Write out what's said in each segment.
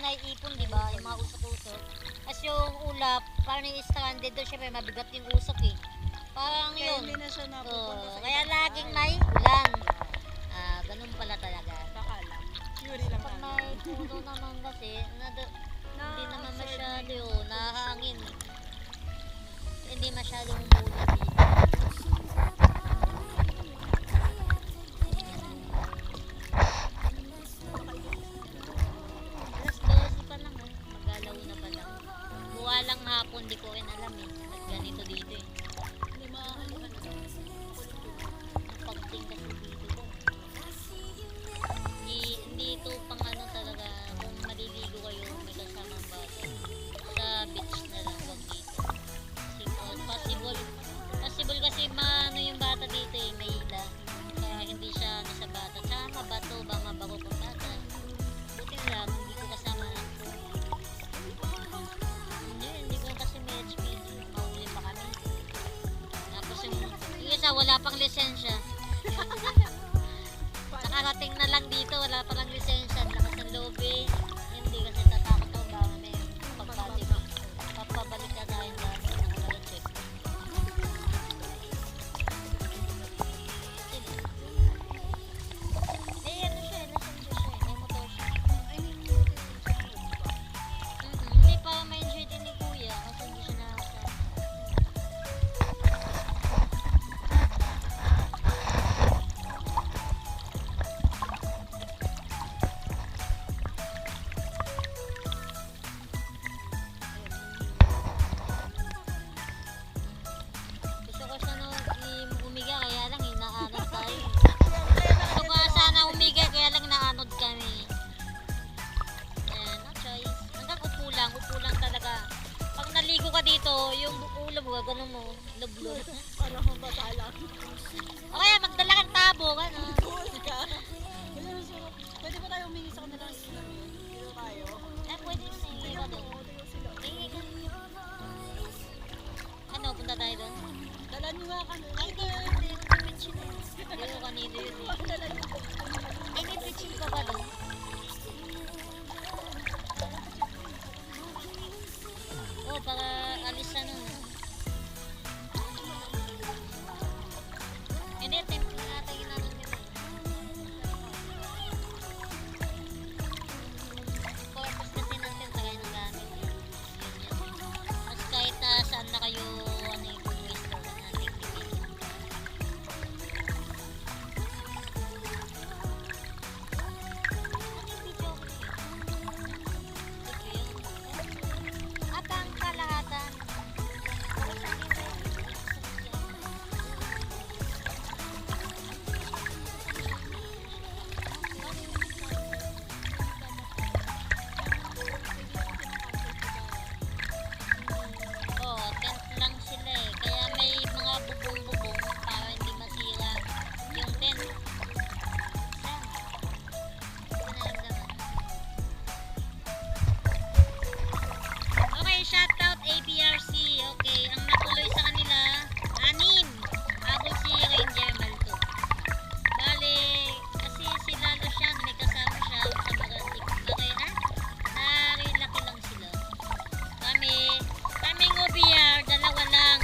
naiipon, di ba? Yung mga usok-usok. Tapos yung ulap, parang stranded doon, syempre mabigat yung usok eh. Parang Kaya yun. hindi na siya napupunta sa Kaya ibang laging bahay. may ulan. Ganun pala talaga. Baka lang. Theory lang Pag namin. may puno naman kasi, hindi naman masyado yun, nahangin. Hindi masyadong umulan dito. Alas 12 pa lang magalaw na pa lang. Buwa lang hapon, di ko rin alam eh. At ganito dito eh. Hindi makakalikan na. Ang pagting kasi dito. Hindi ito pang ano talaga, kung maliligo kayo, may kasamang bata. Sa beach na lang, wag dito. Possible kasi maano yung bata dito eh, may ila. Kaya hindi siya ano sa bata. Tsaka mabato ba, mabago pang bata. Buti na lang, hindi ko kasama ako. Hindi ko kasi may HPG. Mahuli pa kami. Tapos yung isa, wala pang lisensya. Nakarating na lang dito, wala pa lang lisensya. Lakas ng loob eh. Hindi kasi tatakot ako ba may pagbalik. Papabalik na tayo dati. Nakaka-check. Ano siya, lisensya siya. May motor siya. Hindi pa ma-enjoy din ni Kuya kasi hindi siya nakasama. Gusto ko siya umiga kaya lang inaanod tayo. Gusto ko sana umiga kaya lang naanod kami. Ayan, no choice. Hanggang upo lang talaga. Pag naligo ka dito, yung ulo mo, gano'n mo, lublog. Para kung batala. O kaya magdala kang tabo, gano'n. Cool ka. Pwede ba tayo humingi sa kanila? Dito tayo. Pwede na hingi ka doon. Sila. Hingi ka. Ano, punta tayo doon? Dala nyo nga kanila. Ay, hindi. Pitchin na yun. Hindi ko kanino yun eh. Dala nyo. Ay, may pitchin ka ba doon? Oo, para alis na nun. Hindi, temple na natin ginanong nila. Purpose kasi natin tagay ng gamit. Yun yun. Mas kahit saan na kayo ano yung waste ko na activity. Ano yung video ko yun? At ang kalahatan. Para sa akin ba yun? Tent lang sila eh. Kaya may mga bubong-bubong para hindi masira yung tent. Yan. Hindi ko naramdaman. Okay, shoutout ABRC. Okay, ang natuloy sa kanila, 6. Habol si Ranger Malto. Bale, kasi si Lalo siya, may kasama siya sa Marantik. Okay, ha? Narilaki lang sila. Kaming OBR, 2 lang.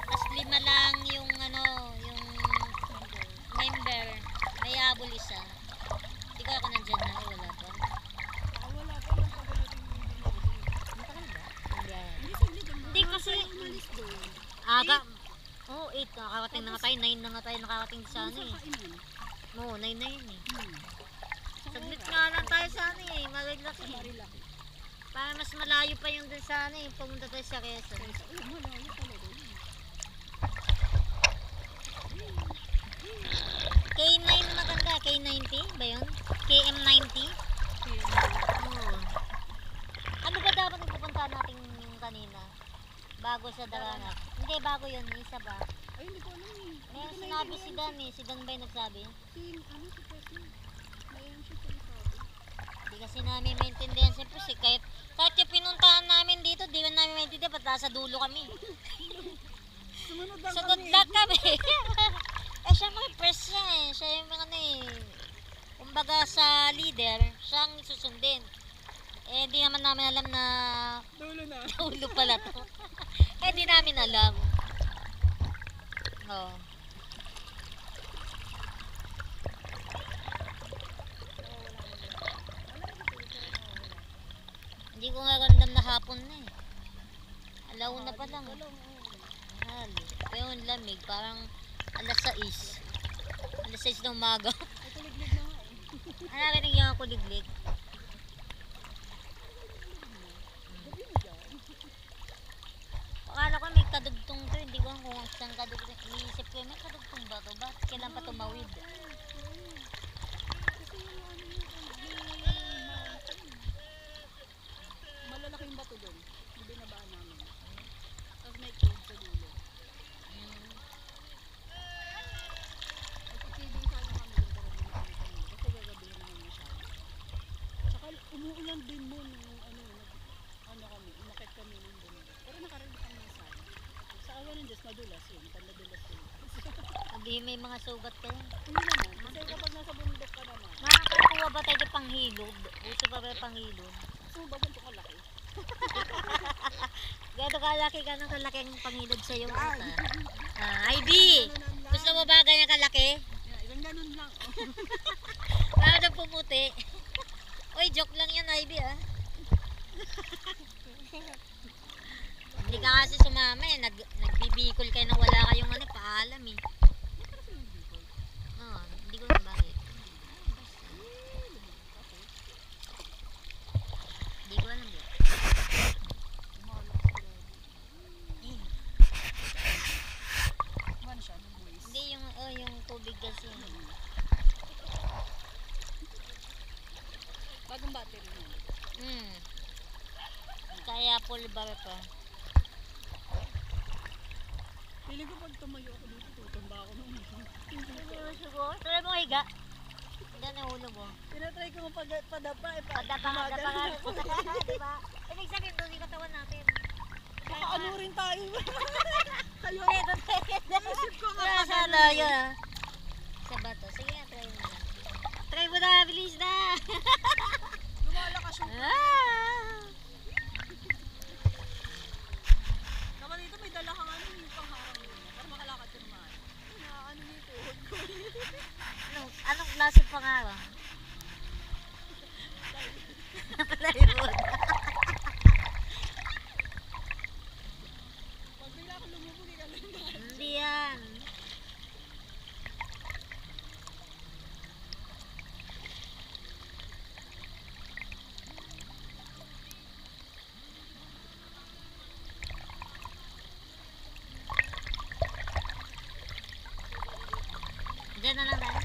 Tapos 5 lang yung yung member. May habol isa. Ikaw ako nandyan na, wala pa. Wala pa yung pagalating Matagal ba? Hindi. Hindi saglit naman. Hindi kasi, Umalis doon. aga. Oo, 8. Nakakating na nga tayo. 9 na nga tayo nakakating sa ano eh. Kainan. Oo, 9 na yun eh. Hmm. Saglit nga lang tayo sa ano eh. Marilaki. Marilaki. Para mas malayo pa yung dun sa ano eh. Pumunta tayo sa Quezon. Uy, malayo talaga yun. K9 maganda. K90 ba yun? KM90? Oo. Ano ba dapat yung pupuntahan natin yung kanina? Bago sa Daranat? Hindi, bago yun. Isa ba? Ay, hindi ko alam eh. May sinabi si Dan eh. Si Dan ba yung nagsabi? Si Presley. Mayroon siya sinasabi. Hindi kasi namin maintindihan si Pres eh. Kahit yung pinuntahan namin dito, di ba namin maintindihan. Ba't nasa dulo kami? Sumunod lang Sa kami. good luck kami. Siya mga Pres siya eh. Siya yung mga kumbaga sa leader, siyang susundin. Eh, di naman namin alam na Dulo na. ulo pala to. Eh, di namin alam. Oh. Hindi ko nga ramdam na hapon na eh. Alauna pa lang. Hali. Pero yung lamig, parang alas 6. Alas 6 ng umaga. Ay, kuliglig na nga eh. Ano rin yung kuliglig? Gabi mo dyan. Akala ko may kadugtong to, hindi ko alam kung saan kadugtong. Iniisip ko, may kadugtong ba to? Ba't kailan pa tumawid? Kasi yung ano yung malalaking bato doon. Yung binabaan namin. Tapos may cave sa dulo. Nagpipigil sana kami doon para din kami kami. Kasi gagabihin naman masyado. Tsaka umuulan din mo nung ano kami, umakit kami ng bundok. Pero nakarating kami sa sa awa ng Diyos, madulas yun. Madulas yun. Hindi may mga sugat kayo. Hindi naman. Kasi kapag nasa bundok ka naman, Nakakakuha ba tayo ng panghilod? Uso ba ba panghilod? so ba ganito kalaki? Gado kalaki ka nang kalaki ang panghilod sa'yo. Yan. Ivy! Ganun lang. Gusto mo ba ganyan kalaki? Yeah, isang ganun lang. Oh. Para na pumuti. Uy, joke lang yan, Ivy ah. Hindi ka kasi sumama eh. Nagbibikol kayo nang wala kayong ano, paalam eh. Oo, hindi ko na bakit. Hindi ko alam yun. Man siya, no boys. Hindi yung tubig kasi. Bagong battery mo. Kaya full bar pa. Feeling ko pag tumayo ako dito, tutumba ako nung Siguro. Tuloy mo higa. Hindi na hulog mo. tinatry ko padapa eh. Padapa ka. Diba? Ibig sabihin doon yung katawan natin. Baka ano rin tayo. Kayo. Isip ko nga Wala pag sa ano layo ah. Sa bato. Sige, try mo na. Try mo na, bilis na. Lumalakas yung naman dito may dala kang ano yung pangharang mo para makalakad ka naman. Ano yung tuhod ko. Anong klase pangarang? Plywood. Pag bigla ka lumubog, ikaw lang na. Hindi yan. Diyan na lang tayo.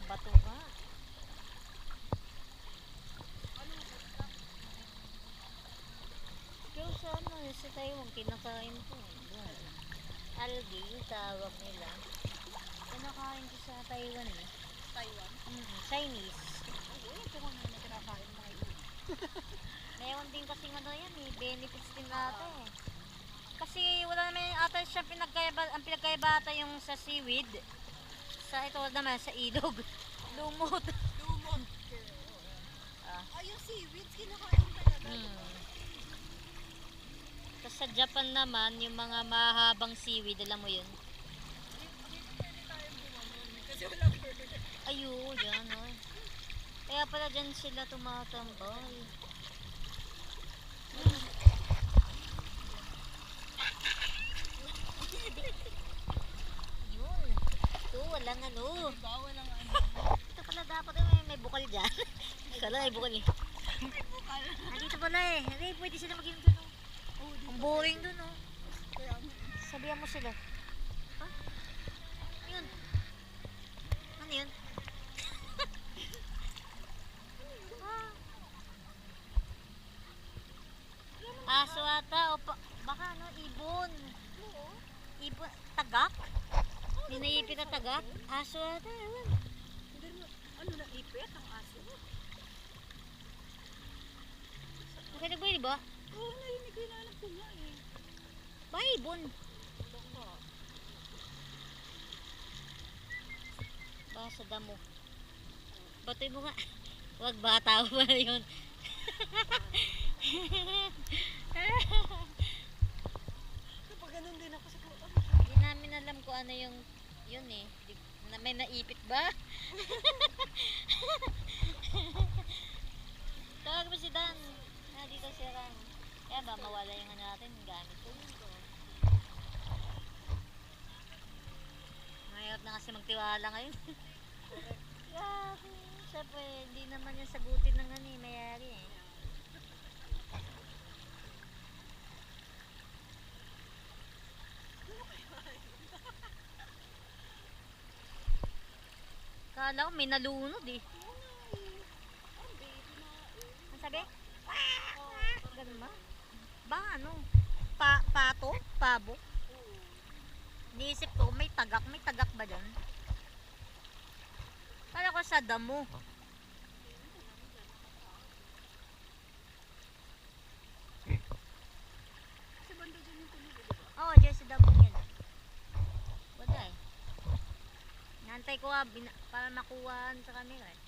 Bato nga. Pero sa ano, sa Taiwan, kinakain ko. Doon. Algae, yung tawag nila. Kinakain ko sa Taiwan eh. Taiwan. Chinese. Ay, ito ko na kinakain mga yun. Mayroon din kasi ano yan, may benefits din ata eh. Kasi wala naman ata siya ang pinagkaiba ata yung sa seaweed. Sa ito naman, sa ilog. Lumot. Lumot. Ah. Ay, yung seaweeds kinakain talaga. Tapos sa Japan naman, yung mga mahabang seaweed, alam mo yun? Pwede tayong gumanon. Kasi wala bird. Ayun, yan oh. Kaya pala dyan sila tumatambay. Yun. Ito, walang ano. Bawal ang ano. Ito pala dapat may bukal dyan. Kala may bukal eh. Bukal. Dito pala eh. Hindi, pwede sila maging dun oh. Oh, di Ang boring dun oh. kaya Sabihan mo sila. Ha? Yun. Ano yun? Aso ata o baka ano, ibon. Ibon, tagak? Ninayipit na Nagtatagat? Aso ata, ewan. Hindi na, ano na ipit ang aso. Nakinig ba yun, ba? Oo, narinig ko yung anak ko nga eh. Ba, ibon. Baka. Ba, sa damo. Batoy mo nga. Wag bata pa yun. Kapag ganun din ako sa Hindi namin alam kung ano yung yun eh. May naipit ba? Tawag mo si Dan. Dito si Ran. Kaya ba mawala yung ano natin, gamit ko. Mahirap na kasi magtiwala ngayon. Siyempre, hindi naman yung sagutin ng ano eh, mayari eh. Kala ko may nalunod eh. Ang sabi? Ganun ba? Ba ano? Pato? Pabo? Niisip ko, may tagak. May tagak ba dyan? Kala ko sa damo. Sa banda dyan yung tunog, di ba? Oo, dyan sa damo yan. Wala eh. Nantay ko para makuhaan sa camera eh.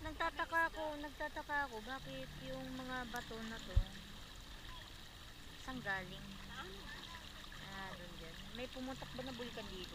Nagtataka ako bakit yung mga bato na to saan galing? Doon dyan. May pumutok ba na bulkan dito?